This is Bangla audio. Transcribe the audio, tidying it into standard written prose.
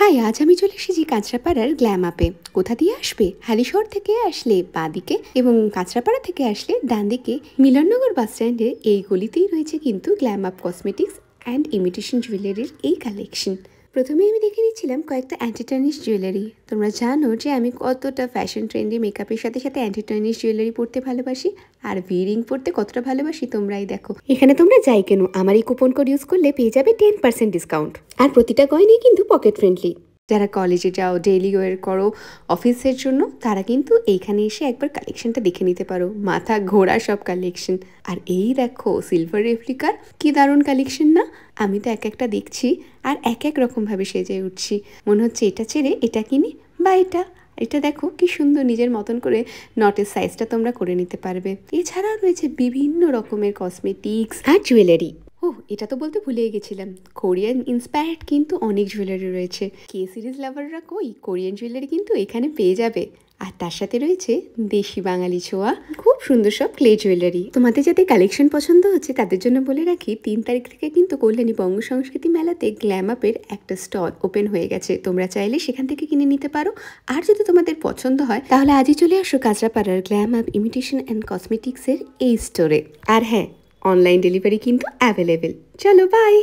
হাই, আজ আমি চলে এসেছি কাঁচরাপাড়ার গ্ল্যাম আপে। কোথা দিয়ে আসবে? হালিশহর থেকে আসলে বাঁ দিকে এবং কাঁচরাপাড়া থেকে আসলে ডান দিকে মিলননগর বাস স্ট্যান্ডের এই গলিতেই রয়েছে কিন্তু glam up cosmetics and imitation জুয়েলারির এই কালেকশন। প্রথমে আমি দেখে নিচ্ছিলাম কয়েকটা অ্যান্টিটার্নিশ জুয়েলারি। তোমরা জানো যে আমি কতটা ফ্যাশন ট্রেন্ডি মেকআপের সাথে সাথে অ্যান্টিটার্নিশ জুয়েলারি পরতে ভালোবাসি আর ভিরিং পরতে কতটা ভালোবাসি তোমরাই দেখো। এখানে তোমরা যাই কেন আমার এই কুপন কোড ইউজ করলে পেয়ে যাবে 10% ডিসকাউন্ট। আর প্রতিটা গয়নাই কিন্তু পকেট ফ্রেন্ডলি। যারা কলেজে যাও, ডেইলি ওয়্যার করো, অফিসের জন্য, তারা কিন্তু এইখানে এসে একবার কালেকশনটা দেখে নিতে পারো। মাথা ঘোরা সব কালেকশন। আর এই দেখো সিলভার রেপ্লিকার, কি দারুণ কালেকশন না? আমি তো এক একটা দেখছি আর এক এক রকমভাবে সেজে উঠছি। মনে হচ্ছে এটা ছেড়ে এটা কিনি বা এটা দেখো কি সুন্দর নিজের মতন করে নটের সাইজটা তোমরা করে নিতে পারবে। এছাড়াও রয়েছে বিভিন্ন রকমের কসমেটিক্স আর জুয়েলারি। এটা তো বলতে ভুলেই গেছিলাম, কোরিয়ান ইন্সপায়ার্ড কিন্তু অনেক জুয়েলারি রয়েছে। কে সিরিজ লাভাররা কই, কোরিয়ান জুয়েলারি কিন্তু এখানে পেয়ে যাবে। আর তার সাথে রয়েছে দেশি বাঙালি ছোঁয়া খুব সুন্দর সব ক্লে জুয়েলারি। তোমাদের যাদের কালেকশন পছন্দ হচ্ছে তাদের জন্য বলে রাখি, 3 তারিখ থেকে কিন্তু কল্যাণী বঙ্গ সংস্কৃতি মেলাতে গ্ল্যাম আপের একটা স্টল ওপেন হয়ে গেছে। তোমরা চাইলে সেখান থেকে কিনে নিতে পারো। আর যদি তোমাদের পছন্দ হয় তাহলে আজই চলে আসো কাঁচরাপাড়ার গ্ল্যাম আপ ইমিটেশন অ্যান্ড কসমেটিক্সের এই স্টোরে। আর হ্যাঁ, অনলাইন ডেলিভারি কিন্তু অ্যাভেলেবেল। চলো বাই।